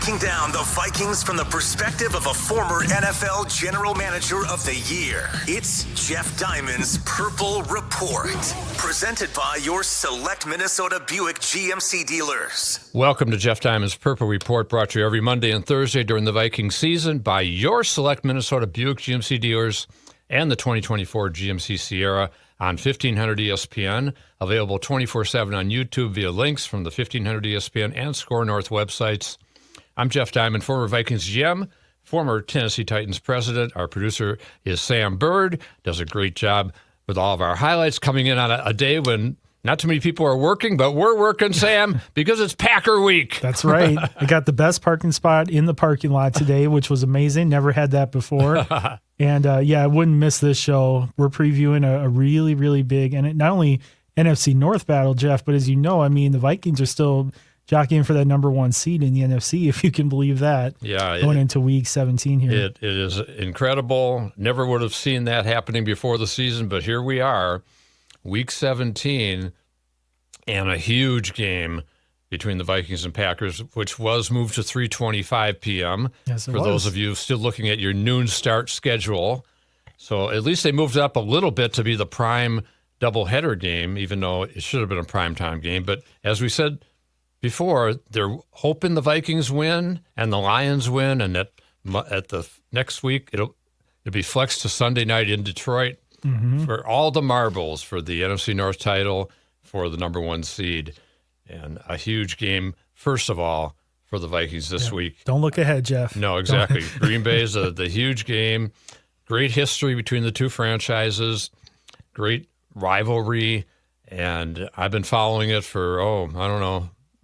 Breaking down the Vikings from the perspective of a former NFL General Manager of the Year. It's Jeff Diamond's Purple Report. Presented by your select Minnesota Buick GMC dealers. Welcome to Jeff Diamond's Purple Report, brought to you every Monday and Thursday during the Viking season by your select Minnesota Buick GMC dealers and the 2024 GMC Sierra on 1500 ESPN. Available 24/7 on YouTube via links from the 1500 ESPN and Score North websites. I'm Jeff Diamond, former Vikings GM, former Tennessee Titans president. Our producer is Sam Bird, does a great job with all of our highlights, coming in on a day when not too many people are working, but we're working, Sam, because it's Packer week. That's right. I got the best parking spot in the parking lot today, which was amazing. Never had that before. And I wouldn't miss this show. We're previewing a really, really big, and not only NFC North battle, Jeff, but as you know, I mean, the Vikings are still jockeying for that number one seed in the NFC, if you can believe that. Yeah. Going into week 17 here. It is incredible. Never would have seen that happening before the season, but here we are, week 17, and a huge game between the Vikings and Packers, which was moved to 3:25 p.m. Yes, for those of you still looking at your noon start schedule. So at least they moved it up a little bit to be the prime doubleheader game, even though it should have been a primetime game. But as we said before, they're hoping the Vikings win and the Lions win, and at the next week it'll be flexed to Sunday night in Detroit for all the marbles for the NFC North title for the number one seed. And a huge game, first of all, for the Vikings this week. Don't look ahead, Jeff. No, exactly. Green Bay is the huge game. Great history between the two franchises. Great rivalry. And I've been following it for,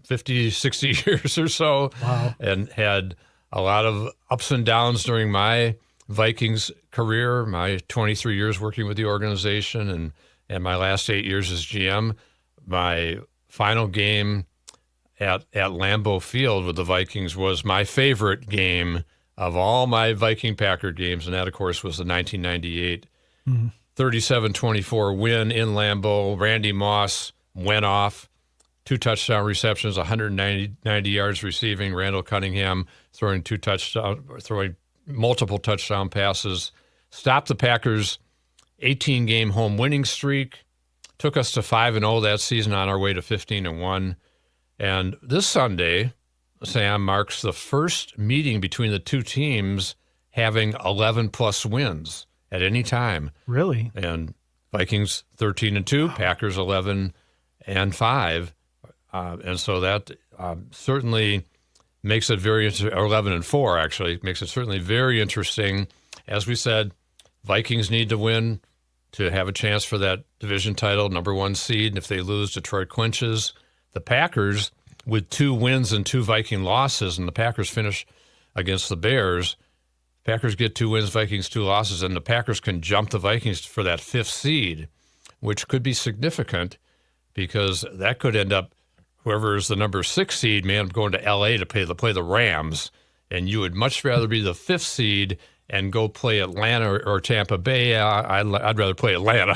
50, 60 years or so. Wow. And had a lot of ups and downs during my Vikings career, my 23 years working with the organization and my last 8 years as GM. My final game at Lambeau Field with the Vikings was my favorite game of all my Viking-Packer games, and that, of course, was the 1998 37-24 win in Lambeau. Randy Moss went off, 2 touchdown receptions, 190 yards receiving. Randall Cunningham throwing multiple touchdown passes, stopped the Packers' 18-game home winning streak. Took us to 5-0 that season, on our way to 15-1. And this Sunday, Sam, marks the first meeting between the two teams having 11-plus wins at any time. Really? And Vikings 13-2, Packers 11-5. And so that certainly makes it very interesting, or 11-4 actually, makes it certainly very interesting. As we said, Vikings need to win to have a chance for that division title, number one seed. And if they lose, Detroit clinches. The Packers, with 2 wins and 2 Viking losses, and the Packers finish against the Bears, Packers get 2 wins, Vikings 2 losses, and the Packers can jump the Vikings for that 5th seed, which could be significant because that could end up, whoever is the number 6 seed may end up going to L.A. to play the Rams, and you would much rather be the 5th seed and go play Atlanta or Tampa Bay. I'd rather play Atlanta.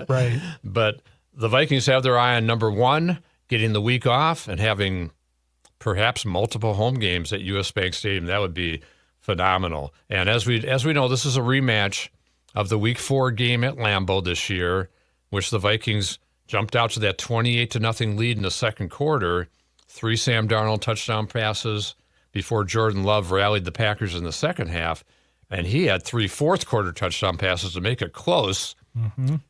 Right. But the Vikings have their eye on number 1, getting the week off and having perhaps multiple home games at U.S. Bank Stadium. That would be phenomenal. And as we know, this is a rematch of the Week 4 game at Lambeau this year, which the Vikings jumped out to that 28-0 lead in the second quarter. 3 Sam Darnold touchdown passes before Jordan Love rallied the Packers in the second half. And he had 3 fourth-quarter touchdown passes to make it close.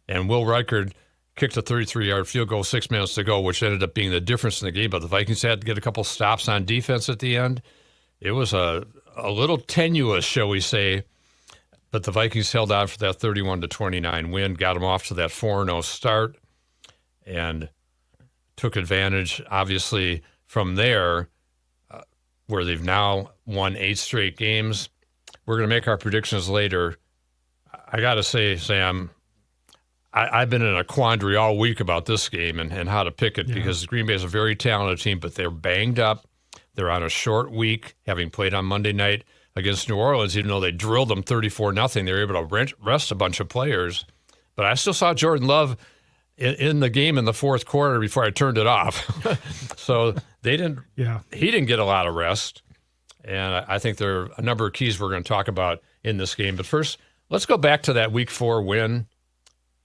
And Will Reichard kicked a 33-yard field goal 6 minutes to go, which ended up being the difference in the game. But the Vikings had to get a couple stops on defense at the end. It was a little tenuous, shall we say. But the Vikings held on for that 31-29 win, got them off to that 4-0 start, and took advantage, obviously, from there, where they've now won 8 straight games. We're going to make our predictions later. I got to say, Sam, I've been in a quandary all week about this game and how to pick it because Green Bay is a very talented team, but they're banged up. They're on a short week, having played on Monday night against New Orleans, even though they drilled them 34-0. They were able to rest a bunch of players. But I still saw Jordan Love in the game in the fourth quarter before I turned it off. So they didn't. Yeah. He didn't get a lot of rest. And I think there are a number of keys we're going to talk about in this game. But first, let's go back to that Week 4 win.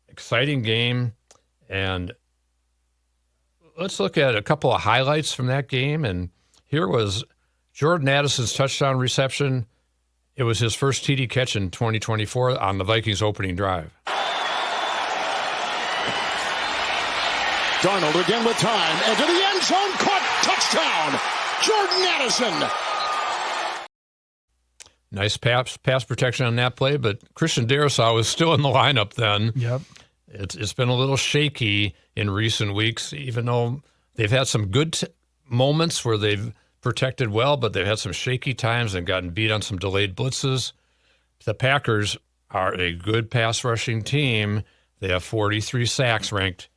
Exciting game. And let's look at a couple of highlights from that game. And here was Jordan Addison's touchdown reception. It was his first TD catch in 2024 on the Vikings opening drive. Darnold again with time. Into the end zone. Caught. Touchdown. Jordan Addison. Nice pass protection on that play, but Christian Darrisaw was still in the lineup then. Yep. It's been a little shaky in recent weeks, even though they've had some good moments where they've protected well, but they've had some shaky times and gotten beat on some delayed blitzes. The Packers are a good pass rushing team. They have 43 sacks, ranked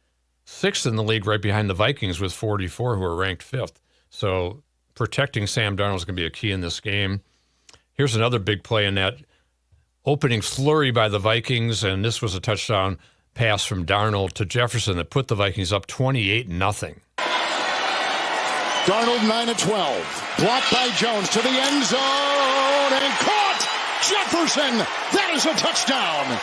6th in the league, right behind the Vikings with 44, who are ranked 5th. So protecting Sam Darnold is going to be a key in this game. Here's another big play in that opening flurry by the Vikings, and this was a touchdown pass from Darnold to Jefferson that put the Vikings up 28-0. Darnold 9 of 12. Blocked by Jones to the end zone and caught. Jefferson. That is a touchdown.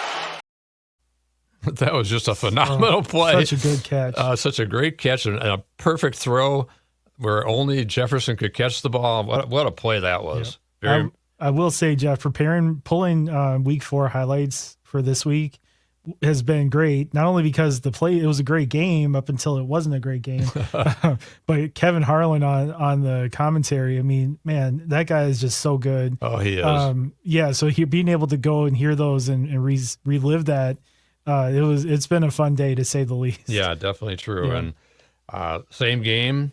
That was just a phenomenal play. Such a good catch. Such a great catch and a perfect throw where only Jefferson could catch the ball. What a play that was. Yep. I will say, Jeff, pulling Week 4 highlights for this week has been great. Not only because it was a great game up until it wasn't a great game, but Kevin Harlan on the commentary. I mean, man, that guy is just so good. Oh, he is. So being able to go and hear those and relive that, it's been a fun day to say the least. Yeah, definitely true. Yeah. And same game,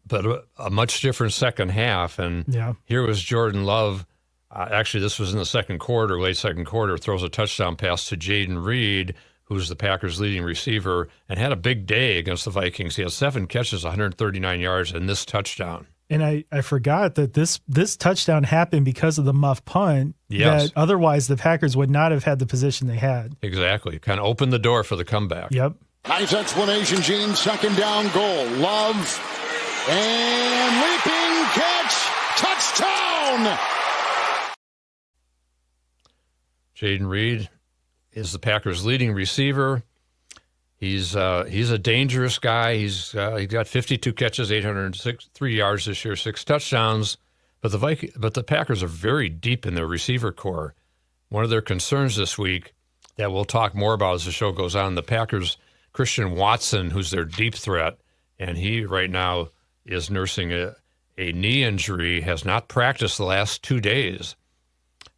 but a much different second half. And here was Jordan Love. Actually, this was in the late second quarter, throws a touchdown pass to Jaden Reed, who's the Packers' leading receiver, and had a big day against the Vikings. He had 7 catches, 139 yards, and this touchdown. And I forgot that this touchdown happened because of the muff punt. Yes. That otherwise the Packers would not have had the position they had. Exactly. Kind of opened the door for the comeback. Yep. Nice explanation, Gene. Second down goal. Love. And leaping catch. Touchdown. Jaden Reed is the Packers' leading receiver. He's a dangerous guy. He's got 52 catches, 803 yards this year, 6 touchdowns. But the Packers are very deep in their receiver core. One of their concerns this week that we'll talk more about as the show goes on, the Packers' Christian Watson, who's their deep threat, and he right now is nursing a knee injury, has not practiced the last 2 days,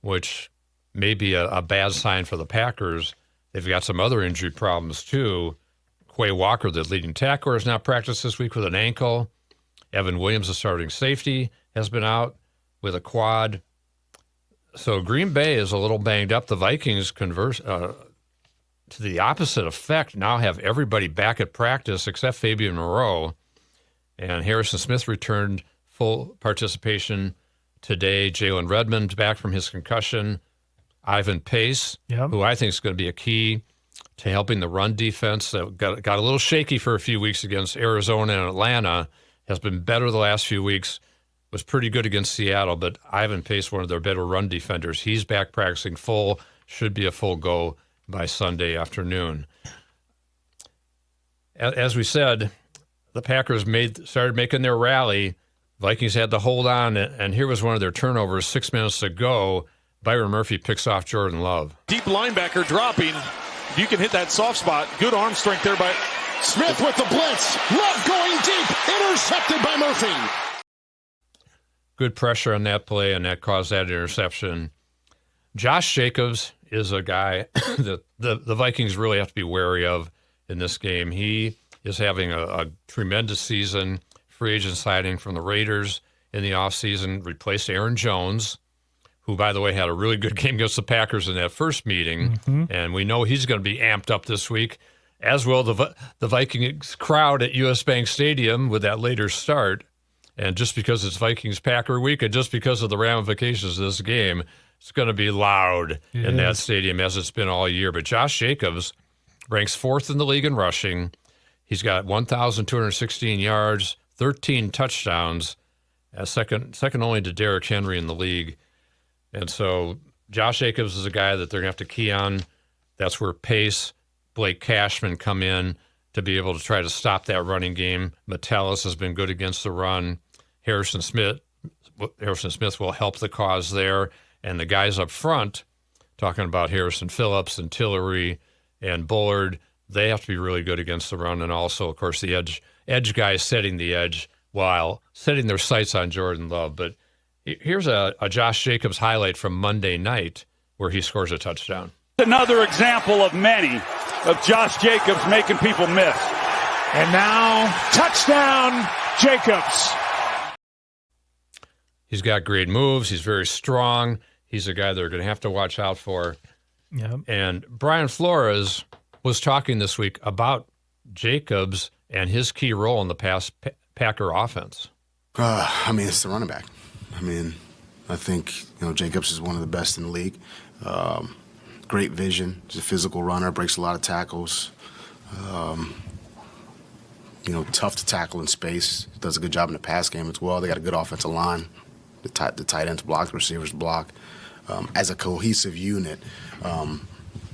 which may be a bad sign for the Packers. They've got some other injury problems, too. Quay Walker, the leading tackler, has not practiced this week with an ankle. Evan Williams, the starting safety, has been out with a quad. So Green Bay is a little banged up. The Vikings, to the opposite effect, now have everybody back at practice except Fabian Moreau. And Harrison Smith returned full participation today. Jalen Redmond back from his concussion. Ivan Pace, who I think is going to be a key to helping the run defense that got a little shaky for a few weeks against Arizona and Atlanta, has been better the last few weeks, was pretty good against Seattle, but Ivan Pace, one of their better run defenders, he's back practicing full, should be a full go by Sunday afternoon. As we said, the Packers started making their rally. Vikings had to hold on, and here was one of their turnovers, 6 minutes to go. Byron Murphy picks off Jordan Love. Deep linebacker dropping. If you can hit that soft spot, good arm strength there by Smith with the blitz. Love going deep. Intercepted by Murphy. Good pressure on that play, and that caused that interception. Josh Jacobs is a guy that the Vikings really have to be wary of in this game. He is having a tremendous season. Free agent signing from the Raiders in the offseason, replaced Aaron Jones, who, by the way, had a really good game against the Packers in that first meeting. Mm-hmm. And we know he's going to be amped up this week, as will the Vikings crowd at US Bank Stadium with that later start. And just because it's Vikings-Packer week and just because of the ramifications of this game, it's going to be loud in that stadium as it's been all year. But Josh Jacobs ranks 4th in the league in rushing. He's got 1,216 yards, 13 touchdowns, second only to Derrick Henry in the league. And so Josh Jacobs is a guy that they're going to have to key on. That's where Pace, Blake Cashman come in to be able to try to stop that running game. Metellus has been good against the run. Harrison Smith will help the cause there. And the guys up front, talking about Harrison Phillips and Tillery and Bullard, they have to be really good against the run. And also, of course, the edge guys setting the edge while setting their sights on Jordan Love. But here's a Josh Jacobs highlight from Monday night where he scores a touchdown. Another example of many of Josh Jacobs making people miss. And now, touchdown, Jacobs. He's got great moves. He's very strong. He's a guy they're going to have to watch out for. Yep. And Brian Flores was talking this week about Jacobs and his key role in the past Packer offense. It's the running back. I think Jacobs is one of the best in the league. Great vision. He's a physical runner, breaks a lot of tackles. Tough to tackle in space. Does a good job in the pass game as well. They got a good offensive line. The tight ends block, the receivers block. As a cohesive unit,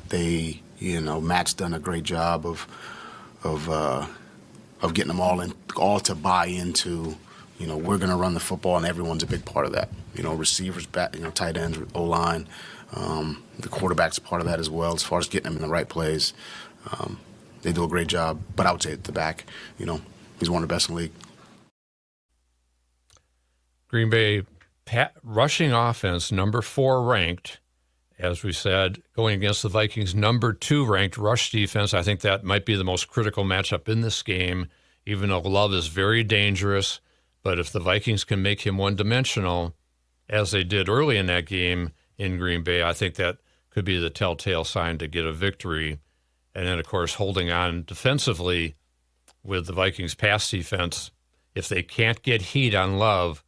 Matt's done a great job of getting them all to buy into. We're going to run the football, and everyone's a big part of that. Receivers, tight ends, O-line. The quarterback's a part of that as well, as far as getting them in the right plays. They do a great job. But I would say at the back, he's one of the best in the league. Green Bay rushing offense, number 4 ranked, as we said, going against the Vikings, number 2 ranked rush defense. I think that might be the most critical matchup in this game, even though Love is very dangerous. But if the Vikings can make him one-dimensional, as they did early in that game in Green Bay, I think that could be the telltale sign to get a victory. And then, of course, holding on defensively with the Vikings' pass defense. If they can't get heat on Love,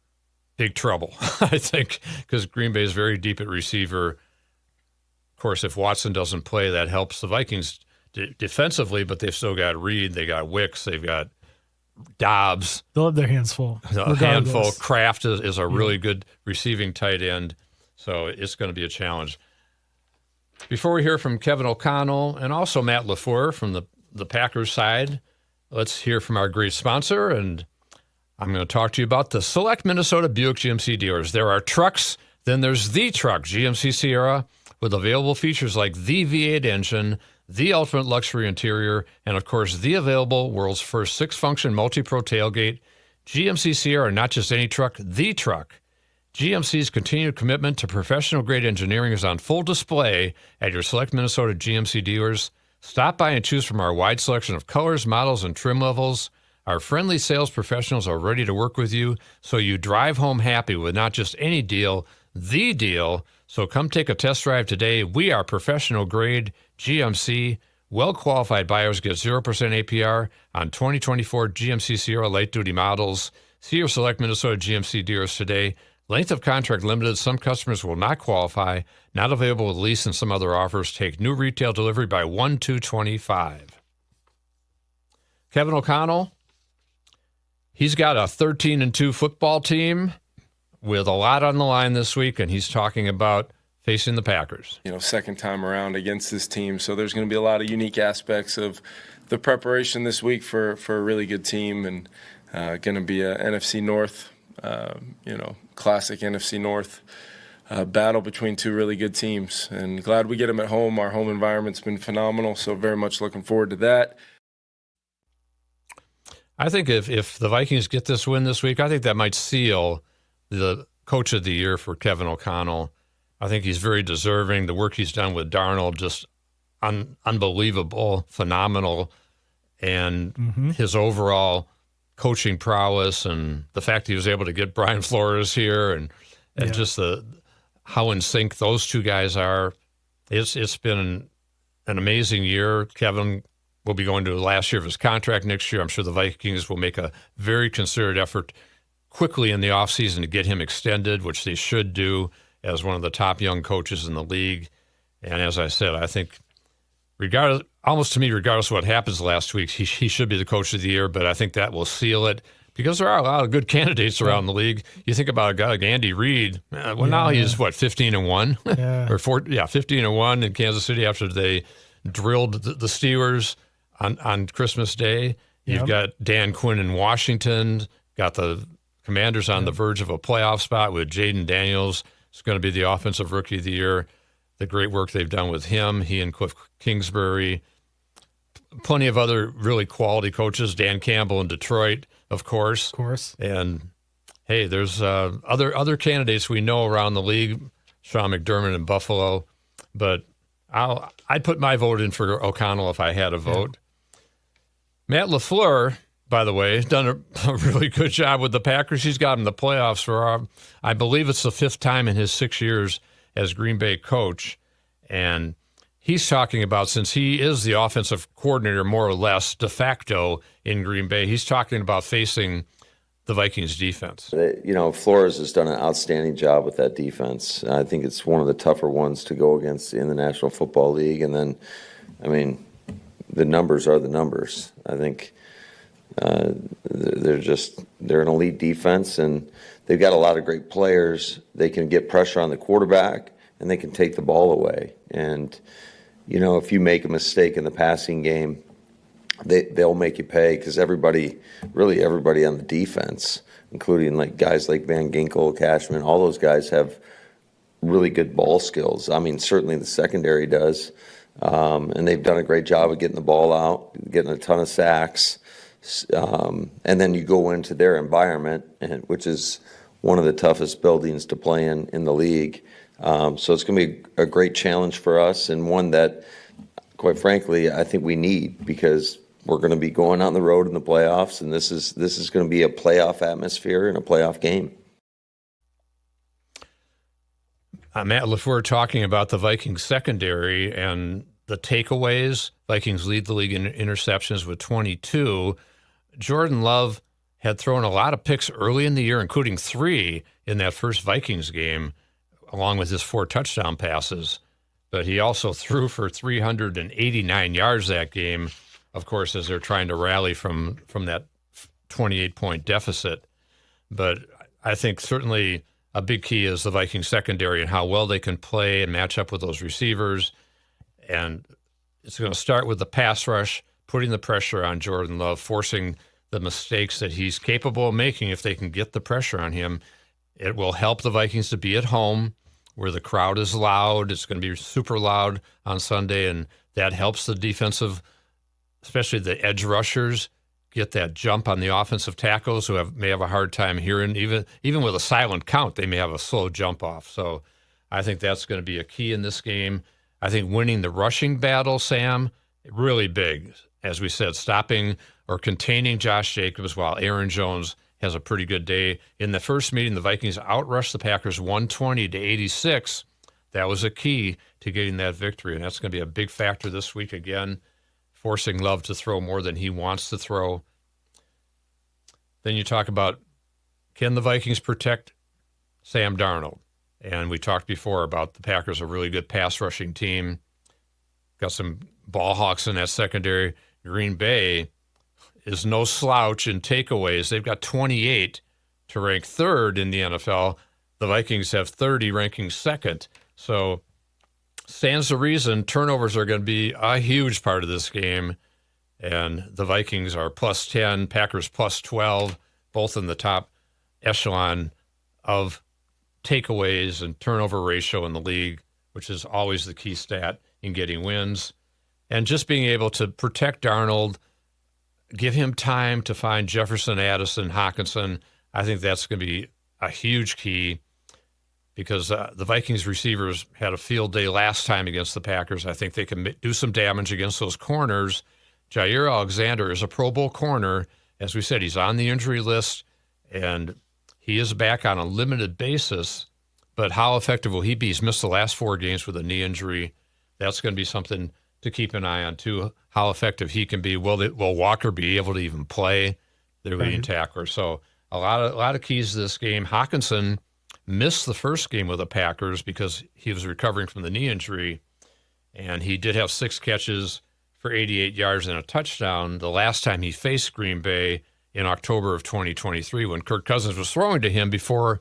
big trouble, I think, because Green Bay is very deep at receiver. Of course, if Watson doesn't play, that helps the Vikings defensively, but they've still got Reed, they got Wicks, they've got Dobbs. They'll have their hands full. A handful. Kraft is a really good receiving tight end, so it's going to be a challenge. Before we hear from Kevin O'Connell and also Matt LaFleur from the Packers side, let's hear from our great sponsor, and I'm going to talk to you about the Select Minnesota Buick GMC dealers. There are trucks, then there's the truck, GMC Sierra, with available features like the V8 engine, the ultimate luxury interior, and of course, the available world's first 6-function multi-pro tailgate. GMC Sierra, not just any truck, the truck. GMC's continued commitment to professional-grade engineering is on full display at your Select Minnesota GMC dealers. Stop by and choose from our wide selection of colors, models, and trim levels. Our friendly sales professionals are ready to work with you, so you drive home happy with not just any deal, the deal. So come take a test drive today. We are professional-grade GMC. Well-qualified buyers get 0% APR on 2024 GMC Sierra light-duty models. See your Select Minnesota GMC dealers today. Length of contract limited. Some customers will not qualify. Not available with lease and some other offers. Take new retail delivery by 1/2/25. Kevin O'Connell, he's got a 13-2 football team with a lot on the line this week, and he's talking about facing the Packers. Second time around against this team, so there's going to be a lot of unique aspects of the preparation this week for a really good team, and going to be a NFC North, classic NFC North battle between two really good teams. And glad we get them at home. Our home environment's been phenomenal, so very much looking forward to that. I think if the Vikings get this win this week, I think that might seal the Coach of the Year for Kevin O'Connell. I think he's very deserving. The work he's done with Darnold, just unbelievable, phenomenal. And his overall coaching prowess and the fact he was able to get Brian Flores here and just how in sync those two guys are. It's been an amazing year. Kevin will be going to the last year of his contract next year. I'm sure the Vikings will make a very concerted effort quickly in the offseason to get him extended, which they should do as one of the top young coaches in the league. And as I said, I think regardless of what happens last week, he should be the Coach of the Year, but I think that will seal it. because there are a lot of good candidates around the league. You think about a guy like Andy Reid. Now he's 15-1, Yeah. or 15-1 in Kansas City after they drilled the Steelers on Christmas Day. You've got Dan Quinn in Washington. Got the Commanders on the verge of a playoff spot with Jaden Daniels. It's going to be the offensive rookie of the year. The great work they've done with him. He and Cliff Kingsbury. Plenty of other really quality coaches. Dan Campbell in Detroit, of course. And hey, there's other candidates we know around the league. Sean McDermott in Buffalo, but I'd put my vote in for O'Connell if I had a vote. Matt LaFleur, by the way, has done a really good job with the Packers. He's got them in the playoffs for, I believe it's the 5th time in his 6 years as Green Bay coach, and he's talking about, since he is the offensive coordinator, more or less de facto in Green Bay, he's talking about facing the Vikings defense. Flores has done an outstanding job with that defense. I think it's one of the tougher ones to go against in the National Football League. And then, the numbers are the numbers. I think they're an elite defense, and they've got a lot of great players. They can get pressure on the quarterback, and they can take the ball away. And if you make a mistake in the passing game, they'll make you pay, because everybody on the defense, including guys like Van Ginkel, Cashman, all those guys have really good ball skills. Certainly the secondary does, and they've done a great job of getting the ball out, getting a ton of sacks, and then you go into their environment, which is one of the toughest buildings to play in the league. So it's going to be a great challenge for us, and one that, quite frankly, I think we need, because we're going to be going on the road in the playoffs, and this is going to be a playoff atmosphere and a playoff game. Matt LaFleur talking about the Vikings secondary and the takeaways. Vikings lead the league in interceptions with 22. Jordan Love had thrown a lot of picks early in the year, including 3 in that first Vikings game, along with his 4 touchdown passes. But he also threw for 389 yards that game, of course, as they're trying to rally from that 28-point deficit. But I think certainly a big key is the Vikings secondary and how well they can play and match up with those receivers. And it's going to start with the pass rush, putting the pressure on Jordan Love, forcing the mistakes that he's capable of making. If they can get the pressure on him, it will help the Vikings to be at home where the crowd is loud. It's going to be super loud on Sunday, and that helps the defensive, especially the edge rushers, get that jump on the offensive tackles who may have a hard time hearing. Even with a silent count, they may have a slow jump off. So I think that's going to be a key in this game. I think winning the rushing battle, Sam, really big. As we said, stopping or containing Josh Jacobs while Aaron Jones has a pretty good day. In the first meeting, the Vikings outrushed the Packers 120-86. That was a key to getting that victory, and that's going to be a big factor this week again, forcing Love to throw more than he wants to throw. Then you talk about, can the Vikings protect Sam Darnold? And we talked before about the Packers, a really good pass rushing team. Got some ball hawks in that secondary. Green Bay is no slouch in takeaways. They've got 28 to rank 3rd in the NFL. The Vikings have 30, ranking 2nd. So stands to reason turnovers are going to be a huge part of this game. And the Vikings are plus 10, Packers plus 12, both in the top echelon of takeaways and turnover ratio in the league, which is always the key stat in getting wins. And just being able to protect Darnold, give him time to find Jefferson, Addison, Hockenson. I think that's going to be a huge key, because the Vikings receivers had a field day last time against the Packers. I think they can do some damage against those corners. Jair Alexander is a Pro Bowl corner. As we said, he's on the injury list, and he is back on a limited basis. But how effective will he be? He's missed the last 4 games with a knee injury. That's going to be something to keep an eye on, too, how effective he can be. Will Walker be able to even play, their leading tackler? So a lot of keys to this game. Hockenson missed the first game with the Packers because he was recovering from the knee injury, and he did have 6 catches for 88 yards and a touchdown the last time he faced Green Bay in October of 2023 when Kirk Cousins was throwing to him before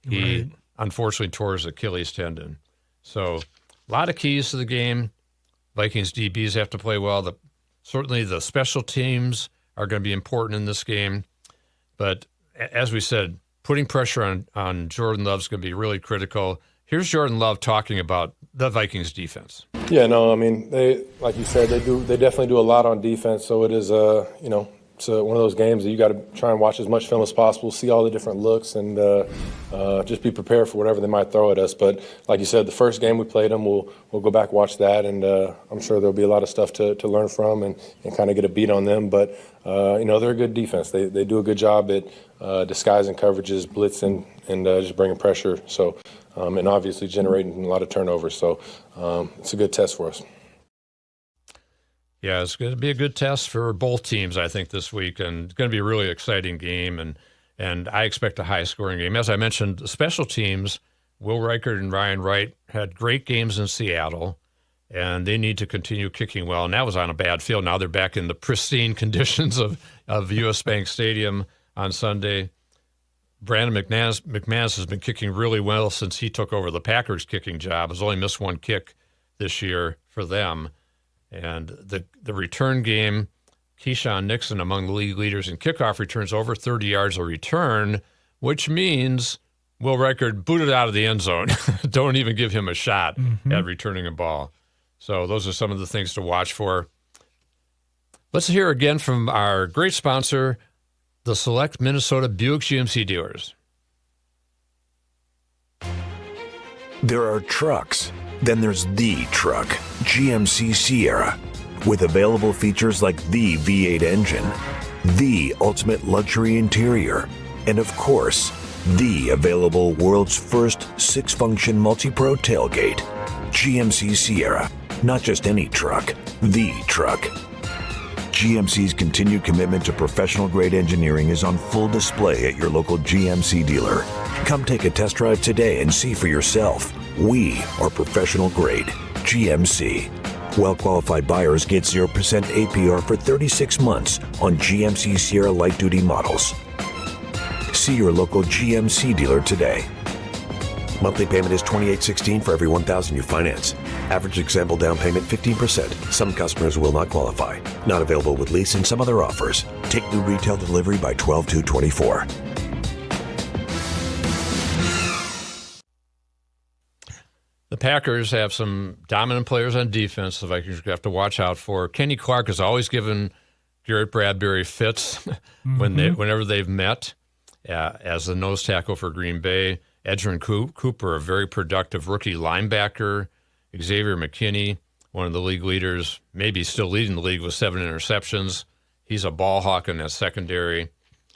he unfortunately tore his Achilles tendon. So a lot of keys to the game. Vikings DBs have to play well. Certainly the special teams are going to be important in this game. But as we said, putting pressure on Jordan Love is going to be really critical. Here's Jordan Love talking about the Vikings defense. Yeah, no, I mean, they, like you said, they definitely do a lot on defense. So it is, it's one of those games that you got to try and watch as much film as possible, see all the different looks, and just be prepared for whatever they might throw at us. But like you said, the first game we played them, we'll go back watch that, and I'm sure there'll be a lot of stuff to learn from and kind of get a beat on them. But they're a good defense. They do a good job at disguising coverages, blitzing, and just bringing pressure. So and obviously generating a lot of turnovers. So it's a good test for us. Yeah, it's going to be a good test for both teams, I think, this week, and it's going to be a really exciting game, and I expect a high-scoring game. As I mentioned, the special teams, Will Reichert and Ryan Wright had great games in Seattle, and they need to continue kicking well, and that was on a bad field. Now they're back in the pristine conditions of U.S. Bank Stadium on Sunday. Brandon McManus has been kicking really well since he took over the Packers kicking job. Has only missed one kick this year for them. And the return game, Keyshawn Nixon among the league leaders in kickoff returns, over 30 yards a return, which means Will Reichert booted out of the end zone. Don't even give him a shot at returning a ball. So those are some of the things to watch for. Let's hear again from our great sponsor, the Select Minnesota Buick GMC dealers. There are trucks. Then there's the truck, GMC Sierra, with available features like the V8 engine, the ultimate luxury interior, and of course, the available world's first 6-function multi-pro tailgate. GMC Sierra, not just any truck, the truck. GMC's continued commitment to professional-grade engineering is on full display at your local GMC dealer. Come take a test drive today and see for yourself. We are professional grade. GMC. Well-qualified buyers get 0% APR for 36 months on GMC Sierra light-duty models. See your local GMC dealer today. Monthly payment is $28.16 for every $1,000 you finance. Average example down payment 15%. Some customers will not qualify. Not available with lease and some other offers. Take new retail delivery by 12/2/24. The Packers have some dominant players on defense the Vikings have to watch out for. Kenny Clark has always given Garrett Bradbury fits whenever they've met as the nose tackle for Green Bay. Edgerrin Cooper, a very productive rookie linebacker. Xavier McKinney, one of the league leaders, maybe still leading the league with 7 interceptions. He's a ball hawk in that secondary.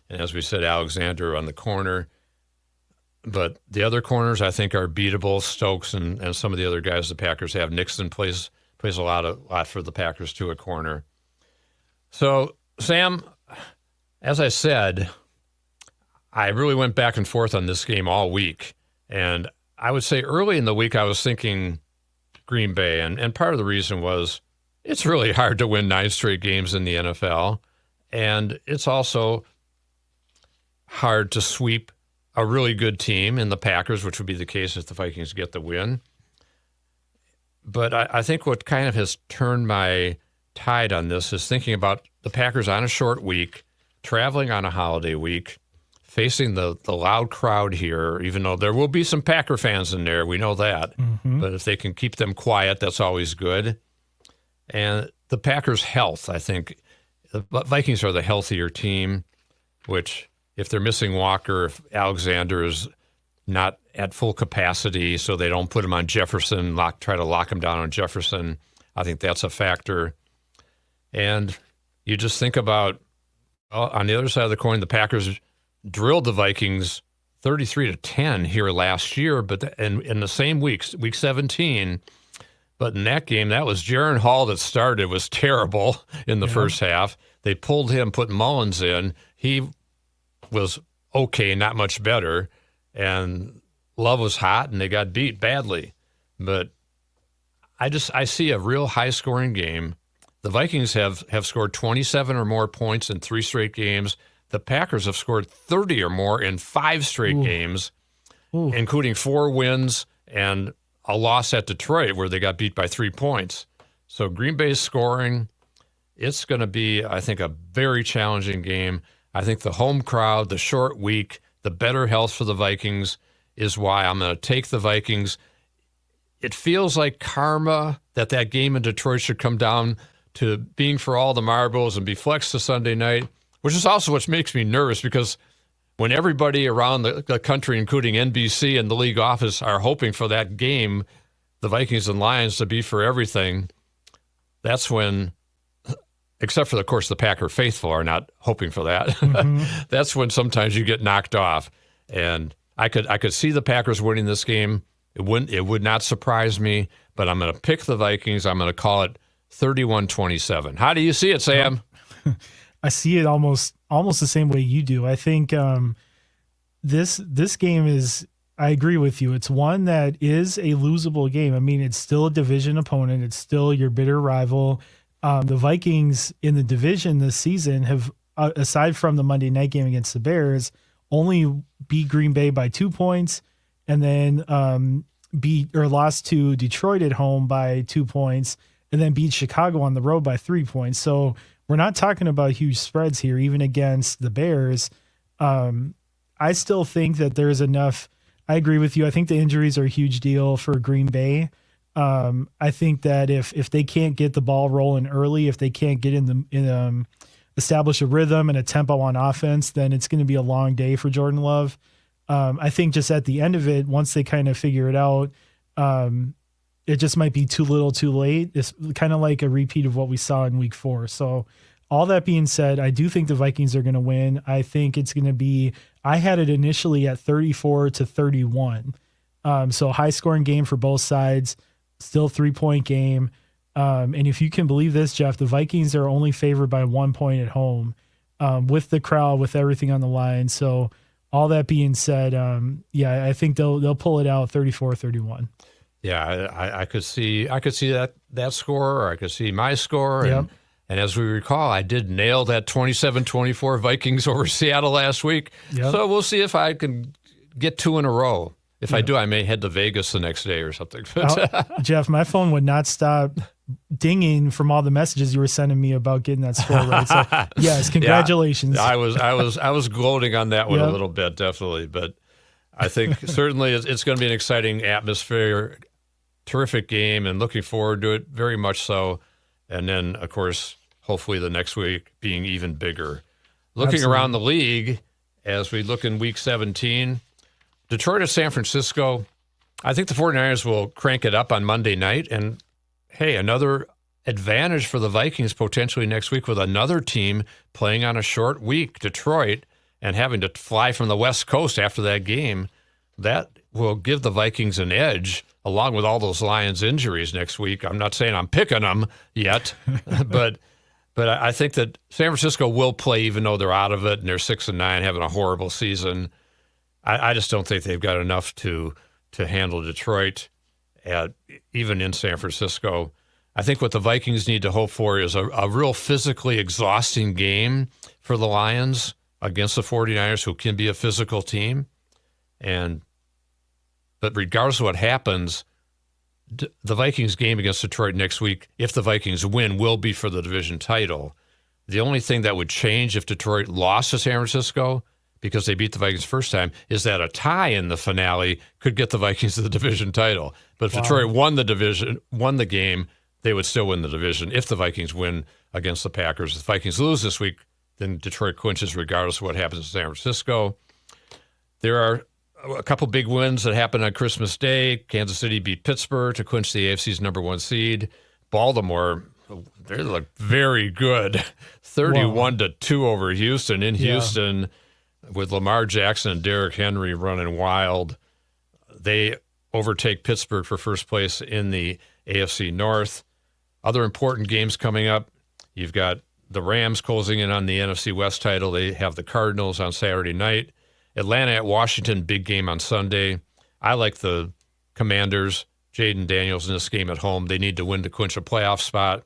And as we said, Alexander on the corner. But the other corners, I think, are beatable. Stokes and some of the other guys the Packers have. Nixon plays a lot for the Packers too at corner. So, Sam, as I said, I really went back and forth on this game all week. And I would say early in the week I was thinking Green Bay. And part of the reason was it's really hard to win 9 straight games in the NFL. And it's also hard to sweep a really good team in the Packers, which would be the case if the Vikings get the win. But I think what kind of has turned my tide on this is thinking about the Packers on a short week, traveling on a holiday week, facing the loud crowd here, even though there will be some Packer fans in there. We know that. But if they can keep them quiet, that's always good. And the Packers' health, I think, the Vikings are the healthier team, which if they're missing Walker, if Alexander is not at full capacity, so they don't put him on Jefferson, try to lock him down on Jefferson, I think that's a factor. And you just think about, on the other side of the coin, the Packers drilled the Vikings 33-10 here last year, but in the same week 17. But in that game, that was Jaron Hall that started, was terrible in the first half. They pulled him, put Mullins in. He was okay, not much better. And Love was hot, and they got beat badly. But I see a real high-scoring game. The Vikings have scored 27 or more points in 3 straight games. the Packers have scored 30 or more in 5 straight games, including 4 wins and a loss at Detroit where they got beat by 3 points. So Green Bay's scoring, it's going to be, I think, a very challenging game. I think the home crowd, the short week, the better health for the Vikings is why I'm going to take the Vikings. It feels like karma that game in Detroit should come down to being for all the marbles and be flexed to Sunday night, which is also what makes me nervous because when everybody around the country, including NBC and the league office, are hoping for that game, the Vikings and Lions, to be for everything, that's when, except for, of course, the Packer faithful are not hoping for that. Mm-hmm. That's when sometimes you get knocked off. And I could see the Packers winning this game. It would not surprise me, but I'm going to pick the Vikings. I'm going to call it 31-27. How do you see it, Sam? I see it almost the same way you do. I think this game is, I agree with you. It's one that is a losable game. I mean, it's still a division opponent. It's still your bitter rival. The Vikings in the division this season have, aside from the Monday night game against the Bears, only beat Green Bay by 2 points and then lost to Detroit at home by 2 points and then beat Chicago on the road by 3 points. So we're not talking about huge spreads here, even against the Bears. I still think that there's enough. I agree with you. I think the injuries are a huge deal for Green Bay. I think that if they can't get the ball rolling early, if they can't get establish a rhythm and a tempo on offense, then it's going to be a long day for Jordan Love. I think just at the end of it, once they kind of figure it out, it just might be too little too late. It's kind of like a repeat of what we saw in week 4. So all that being said, I do think the Vikings are going to win. I think it's going to be, I had it initially at 34-31. So high scoring game for both sides, still 3-point game. And if you can believe this, Jeff, the Vikings are only favored by 1 point at home, with the crowd, with everything on the line. So all that being said, I think they'll pull it out 34-31. Yeah, I could see that score, or I could see my score. And, yep. And as we recall, I did nail that 27-24 Vikings over Seattle last week. Yep. So we'll see if I can get 2 in a row. If I do, I may head to Vegas the next day or something. Jeff, my phone would not stop dinging from all the messages you were sending me about getting that score right. So, yes, congratulations. Yeah, I was gloating on that one a little bit, definitely. But I think certainly it's going to be an exciting atmosphere, terrific game, and looking forward to it very much so. And then, of course, hopefully the next week being even bigger. Looking around the league, as we look in Week 17, Detroit or San Francisco, I think the 49ers will crank it up on Monday night. And, hey, another advantage for the Vikings potentially next week with another team playing on a short week, Detroit, and having to fly from the West Coast after that game. That will give the Vikings an edge, along with all those Lions injuries next week. I'm not saying I'm picking them yet, but I think that San Francisco will play even though they're out of it and they're 6-9, having a horrible season. I just don't think they've got enough to handle Detroit, even in San Francisco. I think what the Vikings need to hope for is a real physically exhausting game for the Lions against the 49ers, who can be a physical team. But regardless of what happens, the Vikings game against Detroit next week, if the Vikings win, will be for the division title. The only thing that would change if Detroit lost to San Francisco, because they beat the Vikings first time, is that a tie in the finale could get the Vikings to the division title. But if Detroit won the game, they would still win the division if the Vikings win against the Packers. If the Vikings lose this week, then Detroit clinches regardless of what happens in San Francisco. There are a couple big wins that happened on Christmas Day. Kansas City beat Pittsburgh to clinch the AFC's number 1 seed. Baltimore, they look very good. 31-2 over Houston in Houston, with Lamar Jackson and Derrick Henry running wild. They overtake Pittsburgh for first place in the AFC North. Other important games coming up. You've got the Rams closing in on the NFC West title. They have the Cardinals on Saturday night. Atlanta at Washington, big game on Sunday. I like the Commanders, Jaden Daniels in this game at home. They need to win to clinch a playoff spot.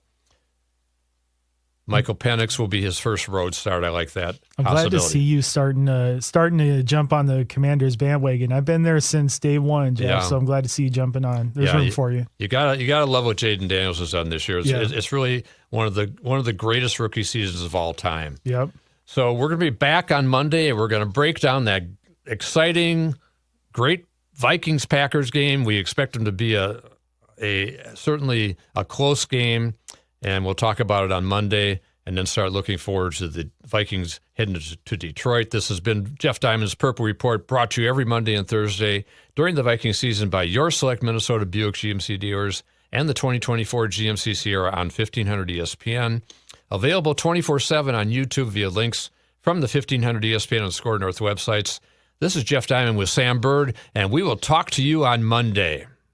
Michael Penix will be his first road start. I like that. I'm glad to see you starting to jump on the Commanders bandwagon. I've been there since day one, Jeff, so I'm glad to see you jumping on. There's room for you. You gotta love what Jaden Daniels has done this year. It's really one of the greatest rookie seasons of all time. Yep. So we're gonna be back on Monday, and we're gonna break down that exciting, great Vikings-Packers game. We expect them to be certainly a close game. And we'll talk about it on Monday and then start looking forward to the Vikings heading to Detroit. This has been Jeff Diamond's Purple Report, brought to you every Monday and Thursday during the Viking season by your select Minnesota Buick GMC dealers and the 2024 GMC Sierra on 1500 ESPN. Available 24/7 on YouTube via links from the 1500 ESPN and Score North websites. This is Jeff Diamond with Sam Bird, and we will talk to you on Monday.